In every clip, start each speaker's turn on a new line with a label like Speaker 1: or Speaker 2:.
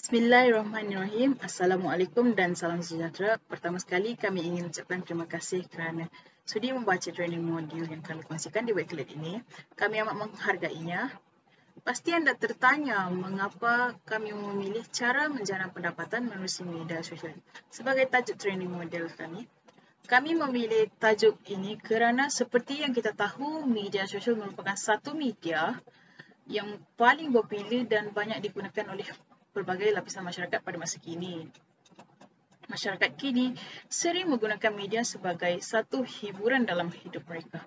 Speaker 1: Bismillahirrahmanirrahim. Assalamualaikum dan salam sejahtera. Pertama sekali kami ingin ucapkan terima kasih kerana sudi membaca training modul yang kami kongsikan di Wakelet ini. Kami amat menghargainya. Pasti anda tertanya mengapa kami memilih cara menjana pendapatan menerusi media sosial sebagai tajuk training modul kami. Kami memilih tajuk ini kerana seperti yang kita tahu, media sosial merupakan satu media yang paling popular dan banyak digunakan oleh pelbagai lapisan masyarakat pada masa kini. Masyarakat kini sering menggunakan media sebagai satu hiburan dalam hidup mereka.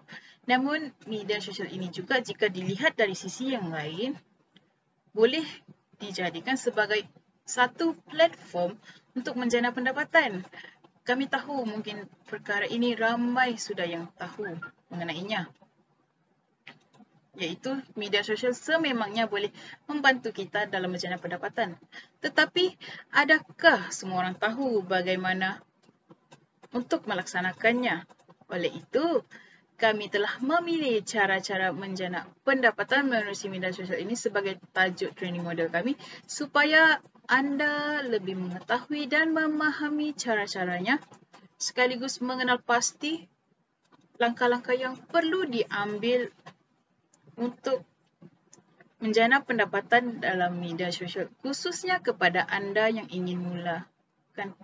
Speaker 1: Namun, media sosial ini juga jika dilihat dari sisi yang lain, boleh dijadikan sebagai satu platform untuk menjana pendapatan. Kami tahu mungkin perkara ini ramai sudah yang tahu mengenainya, iaitu media sosial sememangnya boleh membantu kita dalam menjana pendapatan. Tetapi, adakah semua orang tahu bagaimana untuk melaksanakannya? Oleh itu, kami telah memilih cara-cara menjana pendapatan menerusi media sosial ini sebagai tajuk training modul kami supaya anda lebih mengetahui dan memahami cara-caranya sekaligus mengenal pasti langkah-langkah yang perlu diambil untuk menjana pendapatan dalam media sosial, khususnya kepada anda yang ingin mulakan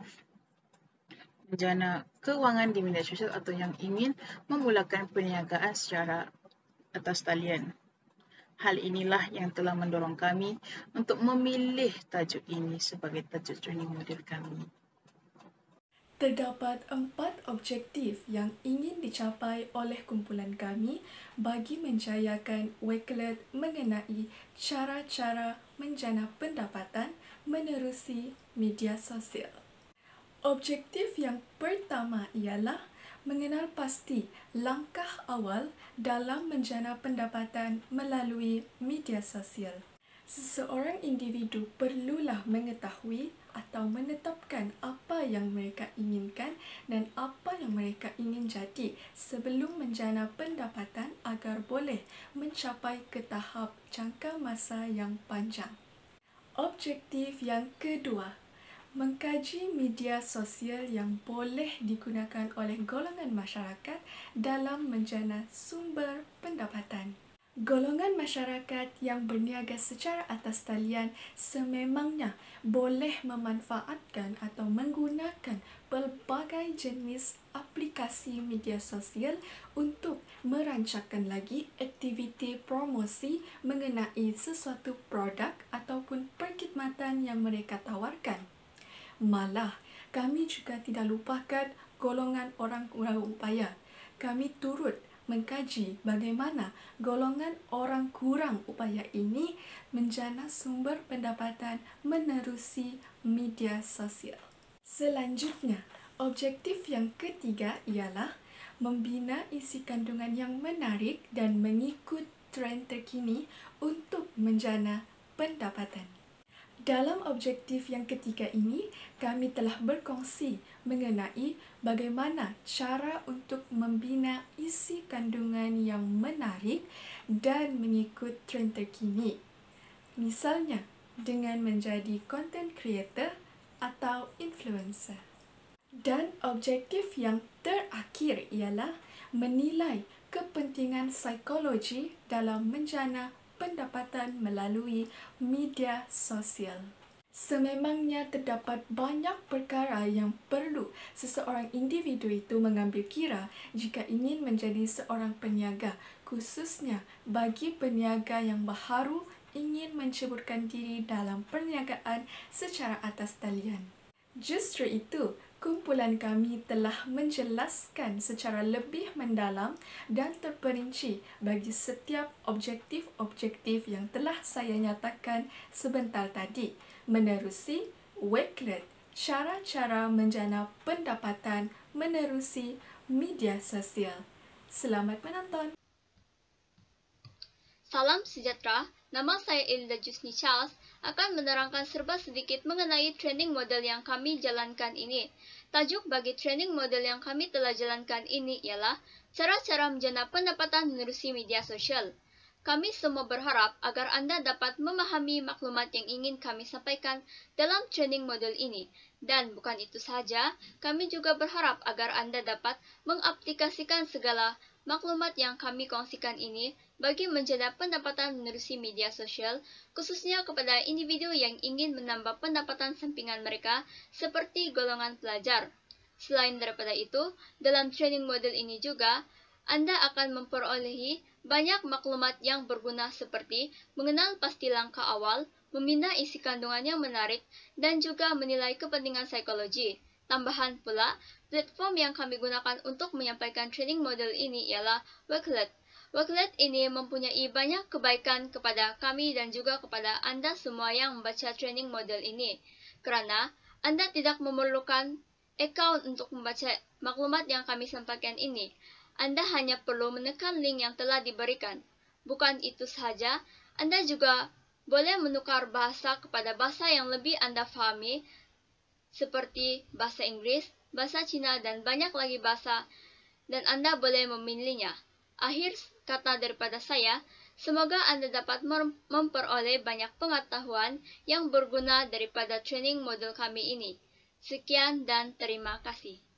Speaker 1: menjana kewangan di media sosial atau yang ingin memulakan perniagaan secara atas talian. Hal inilah yang telah mendorong kami untuk memilih tajuk ini sebagai tajuk training modul kami.
Speaker 2: Terdapat 4 objektif yang ingin dicapai oleh kumpulan kami bagi menjayakan Wakelet mengenai cara-cara menjana pendapatan menerusi media sosial. Objektif yang pertama ialah mengenal pasti langkah awal dalam menjana pendapatan melalui media sosial. Seseorang individu perlulah mengetahui atau menetapkan apa yang mereka inginkan dan apa yang mereka ingin jadi sebelum menjana pendapatan agar boleh mencapai ke tahap jangka masa yang panjang. Objektif yang kedua, mengkaji media sosial yang boleh digunakan oleh golongan masyarakat dalam menjana sumber pendapatan. Golongan masyarakat yang berniaga secara atas talian sememangnya boleh memanfaatkan atau menggunakan pelbagai jenis aplikasi media sosial untuk merancangkan lagi aktiviti promosi mengenai sesuatu produk ataupun perkhidmatan yang mereka tawarkan. Malah, kami juga tidak lupakan golongan orang kurang upaya. Kami turut mengkaji bagaimana golongan orang kurang upaya ini menjana sumber pendapatan menerusi media sosial. Selanjutnya, objektif yang ketiga ialah membina isi kandungan yang menarik dan mengikut trend terkini untuk menjana pendapatan. Dalam objektif yang ketiga ini, kami telah berkongsi mengenai bagaimana cara untuk membina isi kandungan yang menarik dan mengikut trend terkini. Misalnya, dengan menjadi content creator atau influencer. Dan objektif yang terakhir ialah menilai kepentingan psikologi dalam menjana pendapatan melalui media sosial. Sememangnya terdapat banyak perkara yang perlu seseorang individu itu mengambil kira jika ingin menjadi seorang peniaga, khususnya bagi peniaga yang baharu ingin menceburkan diri dalam perniagaan secara atas talian. Justru itu, kumpulan kami telah menjelaskan secara lebih mendalam dan terperinci bagi setiap objektif-objektif yang telah saya nyatakan sebentar tadi, menerusi Wakelet, cara-cara menjana pendapatan menerusi media sosial. Selamat menonton!
Speaker 3: Salam sejahtera, nama saya Ilda Jusni Charles akan menerangkan serba sedikit mengenai training model yang kami jalankan ini. Tajuk bagi training model yang kami telah jalankan ini ialah cara-cara menjana pendapatan menerusi media sosial. Kami semua berharap agar Anda dapat memahami maklumat yang ingin kami sampaikan dalam training modul ini. Dan bukan itu saja, kami juga berharap agar Anda dapat mengaplikasikan segala maklumat yang kami kongsikan ini bagi menjana pendapatan menerusi media sosial, khususnya kepada individu yang ingin menambah pendapatan sampingan mereka seperti golongan pelajar. Selain daripada itu, dalam training modul ini juga, Anda akan memperolehi banyak maklumat yang berguna seperti mengenal pasti langkah awal, membina isi kandungan yang menarik, dan juga menilai kepentingan psikologi. Tambahan pula, platform yang kami gunakan untuk menyampaikan training modul ini ialah Wakelet. Wakelet ini mempunyai banyak kebaikan kepada kami dan juga kepada Anda semua yang membaca training modul ini. Kerana Anda tidak memerlukan akaun untuk membaca maklumat yang kami sampaikan ini. Anda hanya perlu menekan link yang telah diberikan. Bukan itu saja, Anda juga boleh menukar bahasa kepada bahasa yang lebih Anda fahami, seperti bahasa Inggris, bahasa Cina, dan banyak lagi bahasa, dan Anda boleh memilihnya. Akhir kata daripada saya, semoga Anda dapat memperoleh banyak pengetahuan yang berguna daripada training modul kami ini. Sekian dan terima kasih.